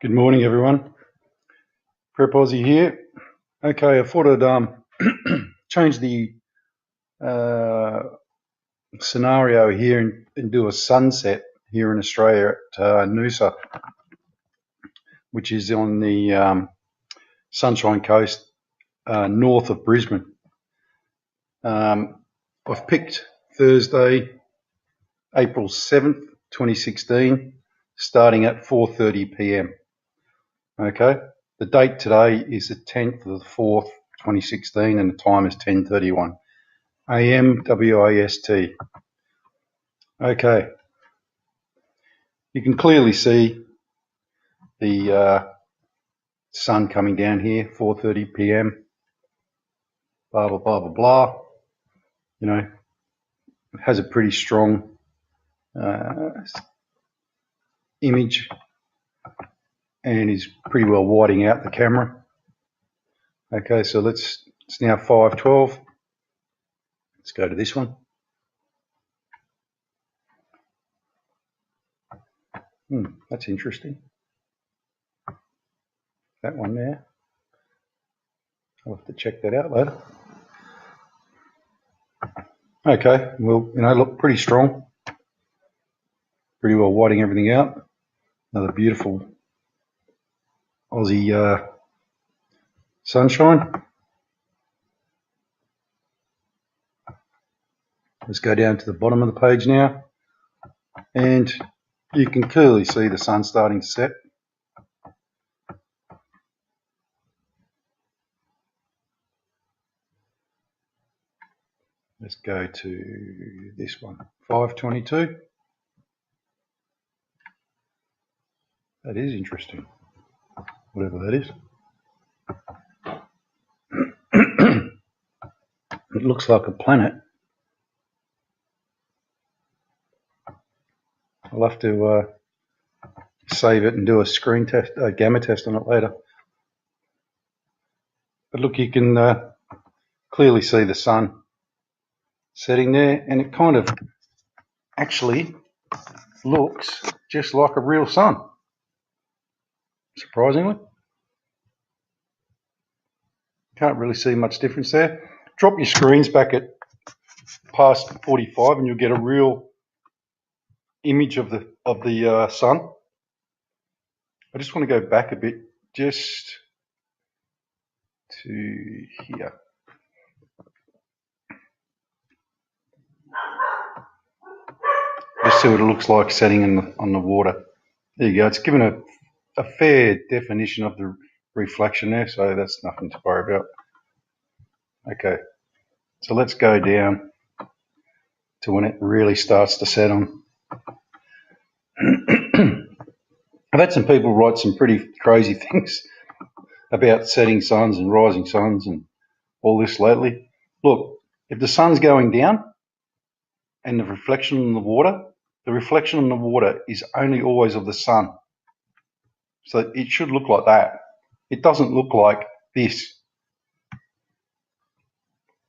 Good morning, everyone. Prep Aussie here. Okay, I thought I'd change the scenario here and do a sunset here in Australia at NOOSA, which is on the Sunshine Coast north of Brisbane. I've picked Thursday, April 7th, 2016, starting at 4:30 p.m. Okay, the date today is the 10th of the 4th, 2016, and the time is 10:31 a.m. WAST. Okay, you can clearly see the sun coming down here, 4:30 p.m. Blah blah blah blah blah. You know, it has a pretty strong image and is pretty well whiting out the camera. Okay, so it's now 5:12. Let's go to this one. That's interesting. That one there. I'll have to check that out later. Okay, well, look pretty strong. Pretty well whiting everything out. Another beautiful Aussie sunshine. Let's go down to the bottom of the page now, and you can clearly see the sun starting to set. Let's go to this one, 5:22. That is interesting, whatever that is. It looks like a planet. I'll have to save it and do a screen test, a gamma test on it later. But look, you can clearly see the sun setting there, and it kind of actually looks just like a real sun, surprisingly. Can't really see much difference there. Drop your screens back at past 45 and you'll get a real image of the sun. I just want to go back a bit just to here. Just see what it looks like setting on the water. There you go. It's given a fair definition of the reflection there, so that's nothing to worry about. Okay, so let's go down to when it really starts to set on. I've had some people write some pretty crazy things about setting suns and rising suns and all this lately. Look, if the sun's going down and the reflection on the water is only always of the sun. So it should look like that. It doesn't look like this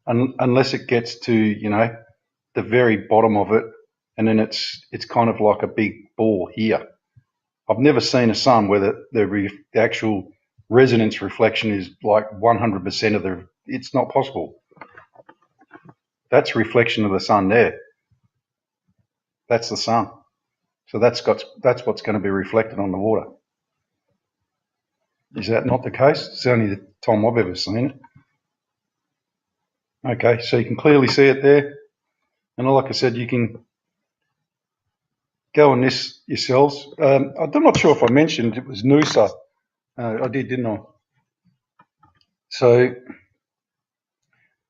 unless it gets to, the very bottom of it, and then it's kind of like a big ball here. I've never seen a sun where the actual resonance reflection is like 100% of it's not possible. That's reflection of the sun there. That's the sun. So that's what's going to be reflected on the water. Is that not the case? It's only the time I've ever seen it. Okay, so you can clearly see it there. And like I said, you can go on this yourselves. I'm not sure if I mentioned it was NOOSA. I did, didn't I? So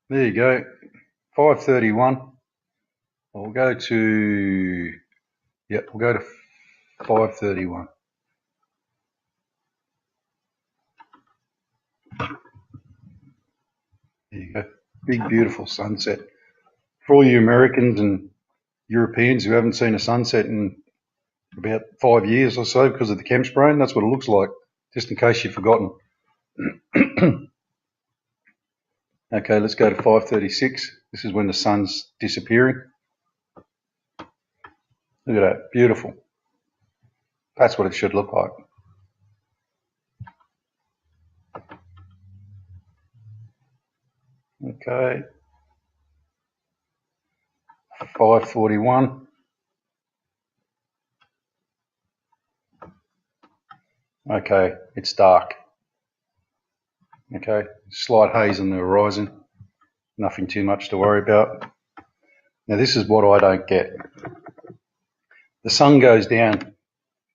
there you go, 5:31. We'll go to 5:31. There you go, big beautiful sunset. For all you Americans and Europeans who haven't seen a sunset in about 5 years or so because of the chemsprain, that's what it looks like, just in case you've forgotten. Okay, let's go to 5:36. This is when the sun's disappearing. Look at that, beautiful. That's what it should look like. Okay. 5:41. Okay, it's dark. Okay, slight haze on the horizon. Nothing too much to worry about. Now this is what I don't get. The sun goes down.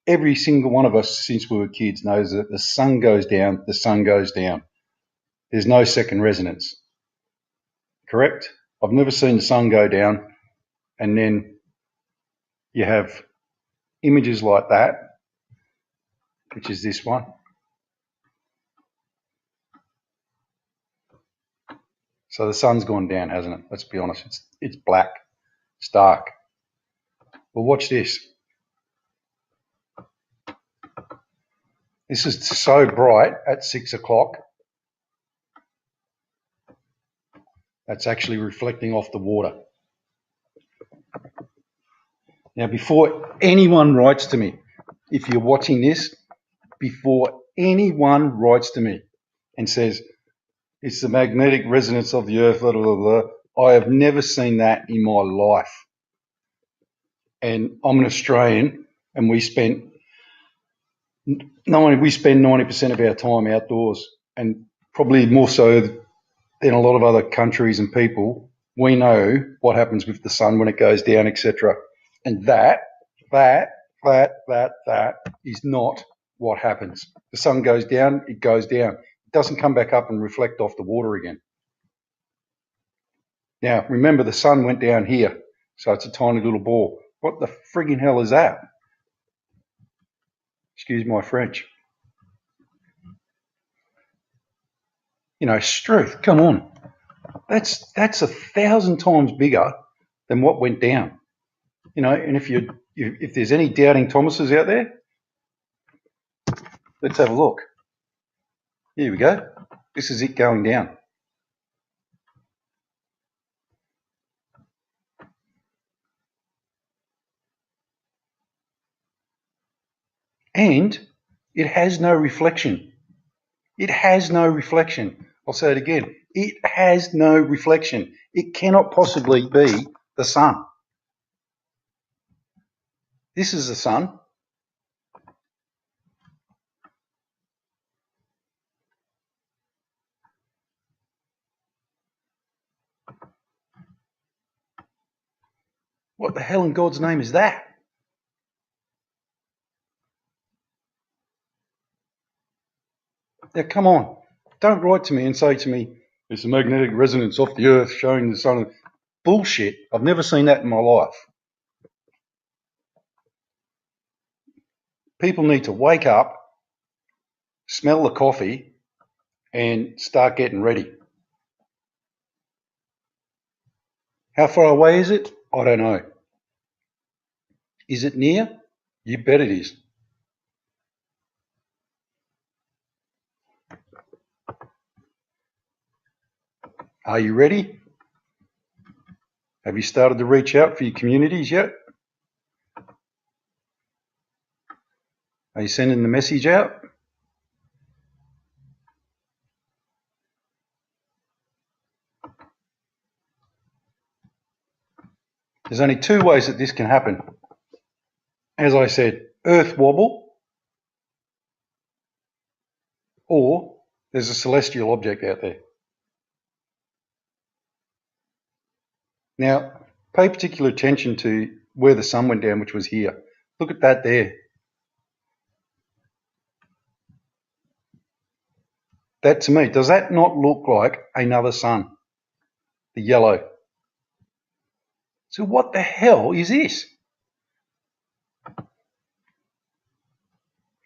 Every single one of us since we were kids knows that the sun goes down, the sun goes down. There's no second resonance. Correct? I've never seen the sun go down and then you have images like that, which is this one. So the sun's gone down, hasn't it? Let's be honest. It's black. It's dark. Well, watch this. This is so bright at 6 o'clock. That's actually reflecting off the water. Now, before anyone writes to me, if you're watching this, before anyone writes to me and says, it's the magnetic resonance of the earth, blah, blah, blah, I have never seen that in my life. And I'm an Australian and we spend 90% of our time outdoors, and probably more so than a lot of other countries and people. We know what happens with the sun when it goes down, etc. And that is not what happens. The sun goes down, it goes down. It doesn't come back up and reflect off the water again. Now, remember the sun went down here, so it's a tiny little ball. What the friggin' hell is that? Excuse my French. You know, Struth, come on. That's 1,000 times bigger than what went down. You know, and if there's any doubting Thomases out there, let's have a look. Here we go. This is it going down. And it has no reflection. It has no reflection. I'll say it again. It has no reflection. It cannot possibly be the sun. This is the sun. What the hell in God's name is that? Now, come on. Don't write to me and say to me, it's a magnetic resonance off the earth showing the sun. Bullshit. I've never seen that in my life. People need to wake up, smell the coffee, and start getting ready. How far away is it? I don't know. Is it near? You bet it is. Are you ready? Have you started to reach out for your communities yet? Are you sending the message out? There's only two ways that this can happen. As I said, earth wobble, or there's a celestial object out there. Now, pay particular attention to where the sun went down, which was here. Look at that there. That to me, does that not look like another sun? The yellow. So what the hell is this?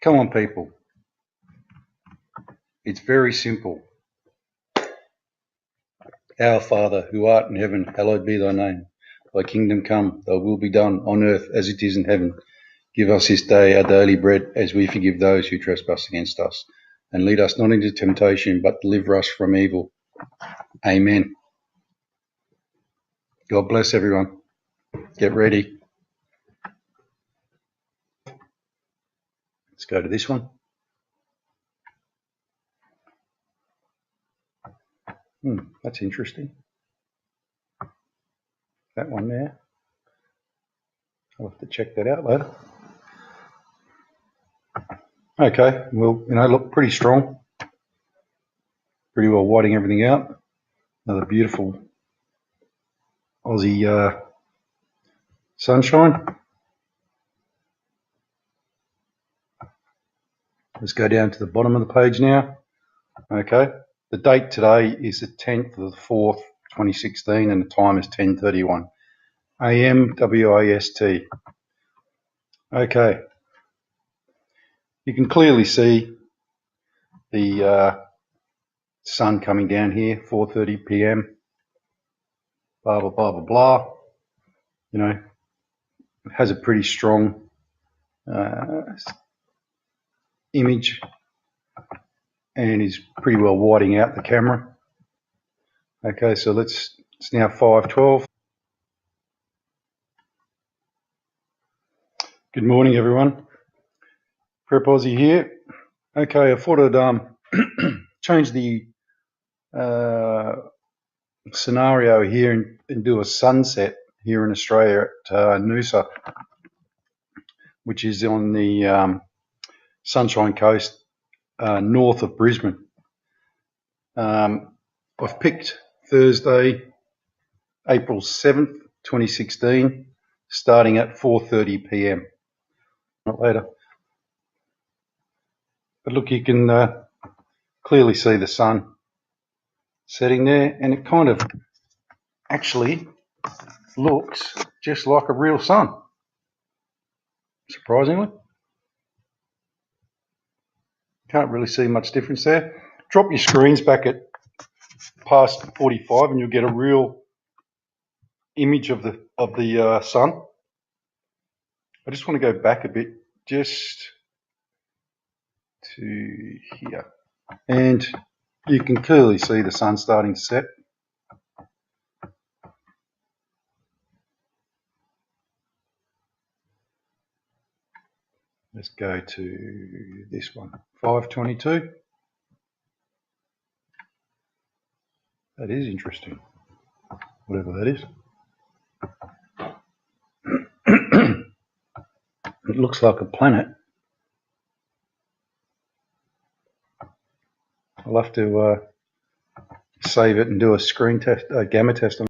Come on, people. It's very simple. Our Father, who art in heaven, hallowed be thy name. Thy kingdom come, thy will be done on earth as it is in heaven. Give us this day our daily bread, as we forgive those who trespass against us. And lead us not into temptation, but deliver us from evil. Amen. God bless everyone. Get ready. Let's go to this one. That's That's interesting. That one there. I'll have to check that out later. Okay, well, look pretty strong. Pretty well whiting everything out. Another beautiful Aussie sunshine. Let's go down to the bottom of the page now. Okay, the date today is the 10th of the 4th, 2016, and the time is 10:31 AM WIST. Okay, you can clearly see the sun coming down here, 4:30 PM. Blah blah blah blah blah. It has a pretty strong image and is pretty well whiting out the camera. Okay, so it's now 5:12. Good morning, everyone. Prep Aussie here. Okay, I thought I'd change the scenario here and do a sunset here in Australia at NOOSA, which is on the Sunshine Coast north of Brisbane. I've picked Thursday, April 7th, 2016, starting at 4:30 PM. Not later. But look, you can clearly see the sun setting there, and it kind of actually looks just like a real sun, surprisingly. Can't really see much difference there. Drop your screens back at past 45 and you'll get a real image of the sun. I just want to go back a bit just to here, and you can clearly see the sun starting to set. Let's go to this one, 5:22. That is interesting, whatever that is. It looks like a planet. I'll have to save it and do a screen test, a gamma test on